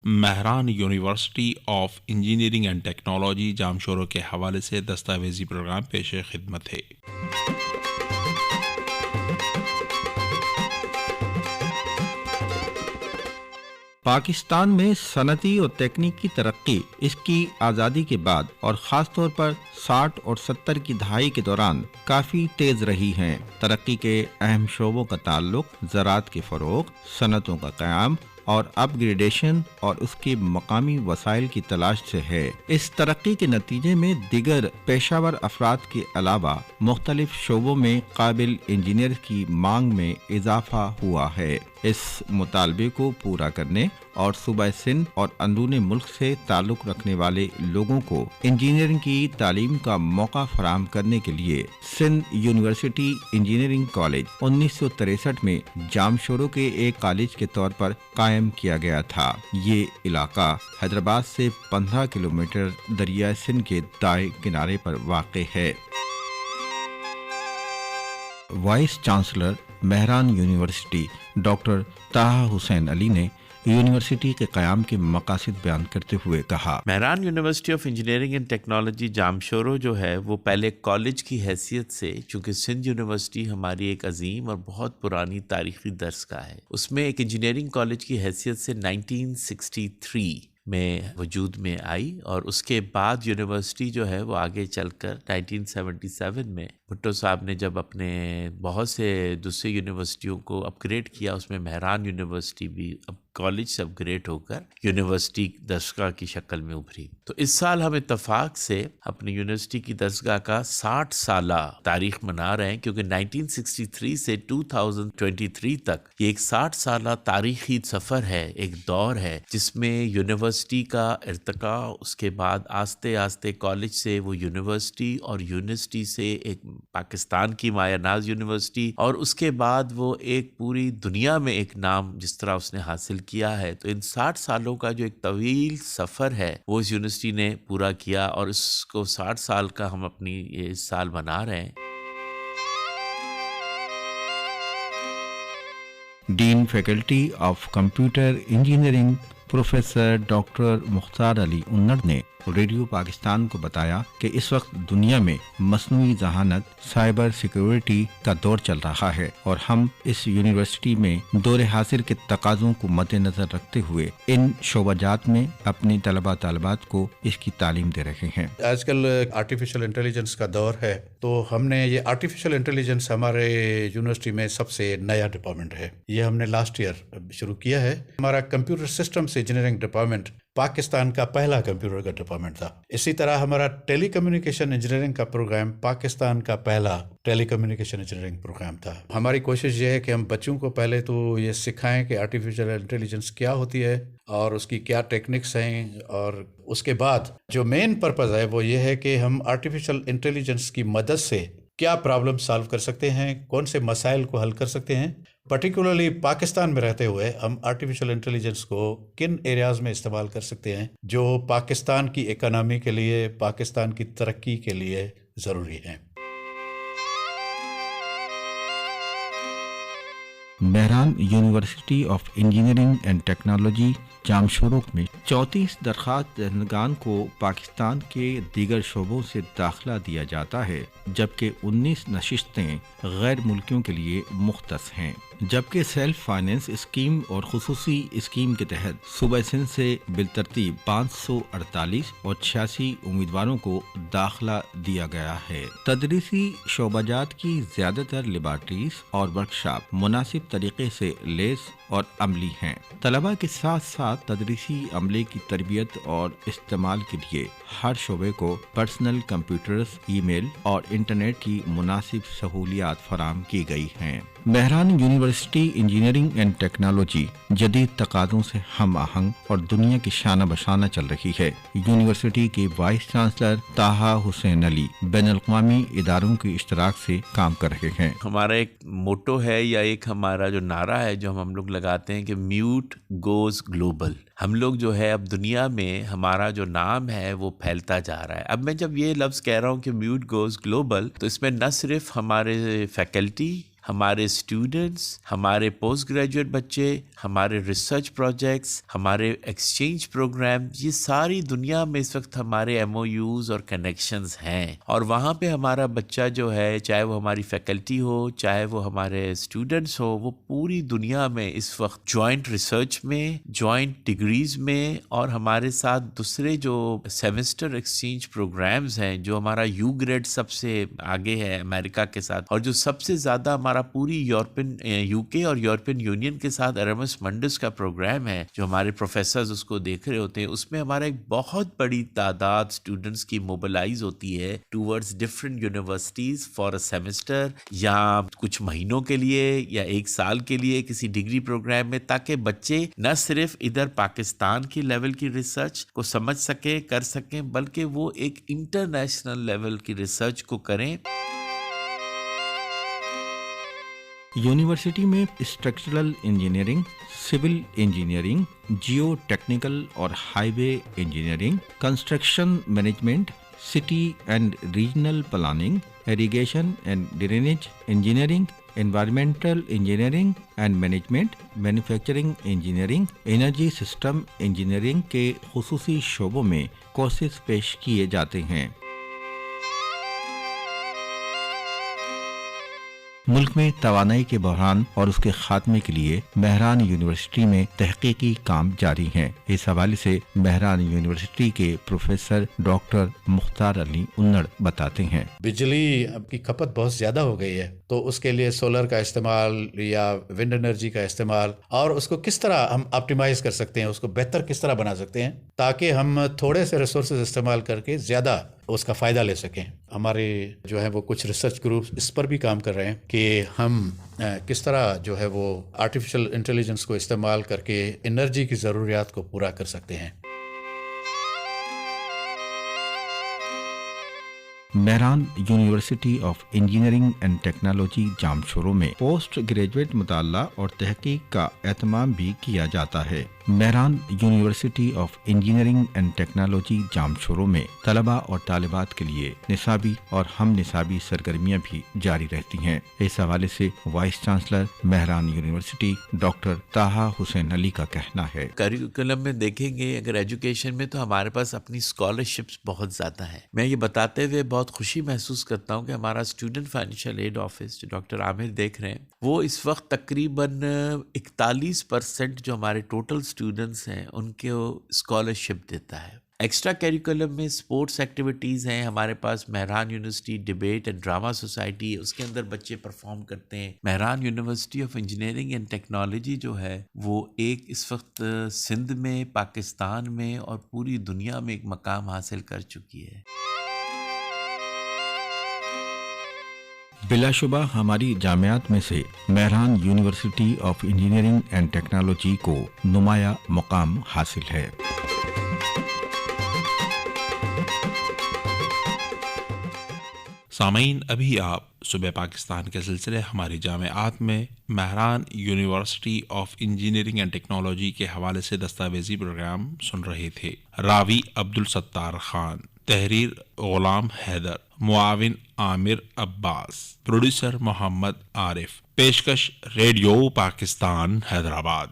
Mehran university of engineering and technology Jamshoro کے حوالے سے دستاویزی پروگرام پیش خدمت ہے۔ پاکستان میں صنعتی اور تکنیکی ترقی اس کی آزادی کے بعد اور خاص طور پر 60 اور 70 کی دہائی کے دوران کافی تیز رہی ہیں۔ ترقی کے اہم شعبوں کا تعلق زراعت کے فروغ، صنعتوں کا قیام اور اپ گریڈیشن اور اس کے مقامی وسائل کی تلاش سے ہے۔ اس ترقی کے نتیجے میں دیگر پیشہ ور افراد کے علاوہ مختلف شعبوں میں قابل انجینئر کی مانگ میں اضافہ ہوا ہے۔ اس مطالبے کو پورا کرنے اور صوبہ سندھ اور اندرون ملک سے تعلق رکھنے والے لوگوں کو انجینئرنگ کی تعلیم کا موقع فراہم کرنے کے لیے سندھ یونیورسٹی انجینئرنگ کالج 1963 میں جامشورو کے ایک کالج کے طور پر قائم کیا گیا تھا۔ یہ علاقہ حیدرآباد سے 15 کلومیٹر دریائے سندھ کے دائیں کنارے پر واقع ہے۔ Vice chancellor Mehran university doctor Taha Hussain Ali نے یونیورسٹی کے قیام کے مقاصد بیان کرتے ہوئے کہا، Mehran university of engineering and technology Jamshoro جو ہے وہ پہلے کالج کی حیثیت سے، چونکہ سندھ یونیورسٹی ہماری ایک عظیم اور بہت پرانی تاریخی درسگاہ ہے، اس میں ایک انجینئرنگ کالج کی حیثیت سے 1963 میں وجود میں آئی، اور اس کے بعد یونیورسٹی جو ہے وہ آگے چل کر 1977 میں بھٹو صاحب نے جب اپنے بہت سے دوسرے یونیورسٹیوں کو اپ گریڈ کیا، اس میں مہران یونیورسٹی بھی اب کالج سے اپ گریڈ ہو کر یونیورسٹی درسگاہ کی شکل میں ابھری۔ تو اس سال ہم اتفاق سے اپنی یونیورسٹی کی درسگاہ کا 60 سالہ تاریخ منا رہے ہیں، کیونکہ 1963 سے 2023 تک یہ ایک 60 سالہ تاریخی سفر ہے، ایک دور ہے جس میں یونیورسٹی کا ارتقاء، اس کے بعد آہستہ آہستہ کالج سے وہ یونیورسٹی اور یونیورسٹی سے ایک پاکستان کی مایہ ناز یونیورسٹی، اور اس کے بعد وہ ایک پوری دنیا میں ایک نام جس طرح اس نے حاصل کیا ہے۔ تو ان 60 سالوں کا جو ایک طویل سفر ہے وہ اس یونیورسٹی نے پورا کیا، اور اس کو 60 سال کا ہم اپنی اس سال منا رہے ہیں۔ Dean faculty of computer engineering professor doctor Mukhtar Ali Unar نے ریڈیو پاکستان کو بتایا کہ اس وقت دنیا میں مصنوعی ذہانت، سائبر سیکیورٹی کا دور چل رہا ہے، اور ہم اس یونیورسٹی میں دور حاضر کے تقاضوں کو مد نظر رکھتے ہوئے ان شعبہ جات میں اپنے طلباء طالبات کو اس کی تعلیم دے رہے ہیں۔ آج کل آرٹیفیشل انٹیلیجنس کا دور ہے، تو ہم نے یہ آرٹیفیشل انٹیلیجنس ہمارے یونیورسٹی میں سب سے نیا ڈپارٹمنٹ ہے، یہ ہم نے لاسٹ ایئر شروع کیا ہے۔ ہمارا computer systems engineering department Pakistan کا پہلا کمپیوٹر کا ڈپارٹمنٹ تھا۔ اسی طرح ہمارا ٹیلی کمیونیکیشن انجینئرنگ کا پروگرام پاکستان کا پہلا ٹیلی کمیونیکیشن انجینئرنگ پروگرام تھا۔ ہماری کوشش یہ ہے کہ ہم بچوں کو پہلے تو یہ سکھائیں کہ آرٹیفیشل انٹیلیجنس کیا ہوتی ہے اور اس کی کیا ٹیکنکس ہیں، اور اس کے بعد جو مین پرپز ہے وہ یہ ہے کہ ہم آرٹیفیشل انٹیلیجنس کی مدد سے کیا پرابلم سالو کر سکتے ہیں، کون سے مسائل کو حل کر سکتے ہیں۔ پرٹیکولرلی پاکستان میں رہتے ہوئے ہم آرٹیفیشل انٹیلیجنس کو کن ایریاز میں استعمال کر سکتے ہیں جو پاکستان کی اکانومی کے لیے، پاکستان کی ترقی کے لیے ضروری ہیں۔ Mehran university of engineering and technology Jamshoro میں 34 درخواست دہندگان کو پاکستان کے دیگر شعبوں سے داخلہ دیا جاتا ہے، جبکہ 19 نشستیں غیر ملکیوں کے لیے مختص ہیں، جبکہ سیلف فائنینس اسکیم اور خصوصی اسکیم کے تحت صوبہ سندھ سے بالترتیب 548 اور 86 امیدواروں کو داخلہ دیا گیا ہے۔ تدریسی شعبہ جات کی زیادہ تر لیبارٹریز اور ورکشاپ مناسب طریقے سے لیس اور عملی ہیں۔ طلباء کے ساتھ ساتھ تدریسی عملے کی تربیت اور استعمال کے لیے ہر شعبے کو پرسنل کمپیوٹرز، ای میل اور انٹرنیٹ کی مناسب سہولیات فراہم کی گئی ہیں۔ Mehran university engineering and technology جدید تقاضوں سے ہم آہنگ اور دنیا کی شانہ بشانہ چل رہی ہے۔ یونیورسٹی کے وائس چانسلر طاہا حسین علی بین الاقوامی اداروں کے اشتراک سے کام کر رہے ہیں۔ ہمارا ایک موٹو ہے یا ایک ہمارا جو نعرہ ہے جو ہم لوگ لگاتے ہیں کہ میوٹ گوز گلوبل۔ ہم لوگ جو ہے اب دنیا میں ہمارا جو نام ہے وہ پھیلتا جا رہا ہے۔ اب میں جب یہ لفظ کہہ رہا ہوں کہ میوٹ گوز گلوبل، تو اس میں نہ صرف ہمارے فیکلٹی، ہمارے اسٹوڈنٹس، ہمارے پوسٹ گریجویٹ بچے، ہمارے ریسرچ پروجیکٹس، ہمارے ایکسچینج پروگرام، یہ ساری دنیا میں اس وقت ہمارے ایم او یوز اور کنیکشنز ہیں، اور وہاں پہ ہمارا بچہ جو ہے، چاہے وہ ہماری فیکلٹی ہو، چاہے وہ ہمارے اسٹوڈنٹس ہو، وہ پوری دنیا میں اس وقت جوائنٹ ریسرچ میں، جوائنٹ ڈگریز میں، اور ہمارے ساتھ دوسرے جو سیمسٹر ایکسچینج پروگرامز ہیں، جو ہمارا یو گریڈ سب سے آگے ہے امریکہ کے ساتھ، اور جو سب سے زیادہ ہمارا پوری یورپین یو کے اور یورپین یونین کے ساتھ ارمس منڈس کا پروگرام ہے، جو ہمارے پروفیسرز اس کو دیکھ رہے ہوتے ہیں، اس میں ہمارا ایک بہت بڑی تعداد اسٹوڈنٹس کی موبلائز ہوتی ہے towards different universities for a semester, یا کچھ مہینوں کے لیے یا ایک سال کے لیے کسی ڈگری پروگرام میں، تاکہ بچے نہ صرف ادھر پاکستان کی لیول کی ریسرچ کو سمجھ سکیں، کر سکیں، بلکہ وہ ایک انٹرنیشنل لیول کی ریسرچ کو کریں۔ یونیورسٹی میں structural engineering, civil engineering, geotechnical اور highway engineering, construction management, city and regional planning, irrigation and drainage engineering, environmental engineering and management, manufacturing engineering, energy system engineering کے خصوصی شعبوں میں courses پیش کیے جاتے ہیں۔ ملک میں توانائی کے بحران اور اس کے خاتمے کے لیے مہران یونیورسٹی میں تحقیقی کام جاری ہیں۔ اس حوالے سے مہران یونیورسٹی کے پروفیسر ڈاکٹر مختار علی انڑ بتاتے ہیں۔ بجلی کی کھپت بہت زیادہ ہو گئی ہے، تو اس کے لیے سولر کا استعمال یا ونڈ انرجی کا استعمال، اور اس کو کس طرح ہم آپٹیمائز کر سکتے ہیں، اس کو بہتر کس طرح بنا سکتے ہیں تاکہ ہم تھوڑے سے ریسورسز استعمال کر کے زیادہ اس کا فائدہ لے سکیں۔ ہمارے جو ہے وہ کچھ ریسرچ گروپس اس پر بھی کام کر رہے ہیں کہ ہم کس طرح جو ہے وہ آرٹیفیشل انٹیلیجنس کو استعمال کر کے انرجی کی ضروریات کو پورا کر سکتے ہیں۔ Mehran university of engineering and technology Jamshoro میں پوسٹ گریجویٹ مطالعہ اور تحقیق کا اہتمام بھی کیا جاتا ہے۔ Mehran university of engineering and technology Jamshoro میں طلباء اور طالبات کے لیے نصابی اور ہم نصابی سرگرمیاں بھی جاری رہتی ہیں۔ اس حوالے سے vice chancellor Mehran university doctor Taha Hussain Ali کا کہنا ہے، کریکولم میں دیکھیں گے اگر ایجوکیشن میں، تو ہمارے پاس اپنی اسکالرشپس بہت زیادہ ہیں۔ میں یہ بتاتے ہوئے بہت خوشی محسوس کرتا ہوں کہ ہمارا اسٹوڈنٹ فائنینشیل ایڈ آفس جو ڈاکٹر عامر دیکھ رہے ہیں، وہ اس وقت تقریباً 41% جو ہمارے ٹوٹل اسٹوڈنٹس ہیں ان کو اسکالرشپ دیتا ہے۔ ایکسٹرا کیریکولم میں اسپورٹس ایکٹیویٹیز ہیں ہمارے پاس، Mehran university debate and drama society, اس کے اندر بچے پرفارم کرتے ہیں۔ Mehran university of engineering and technology جو ہے وہ ایک اس وقت سندھ میں، پاکستان میں اور پوری دنیا میں ایک مقام حاصل کر چکی ہے۔ بلا شبہ ہماری جامعات میں سے Mehran university of engineering and technology کو نمایاں مقام حاصل ہے۔ سامعین، ابھی آپ صوبہ پاکستان کے سلسلے ہماری جامعات میں Mehran university of engineering and technology کے حوالے سے دستاویزی پروگرام سن رہے تھے۔ راوی عبدالستار خان، تحریر غلام حیدر، معاون عامر عباس، پروڈیوسر محمد عارف، پیشکش ریڈیو پاکستان حیدرآباد۔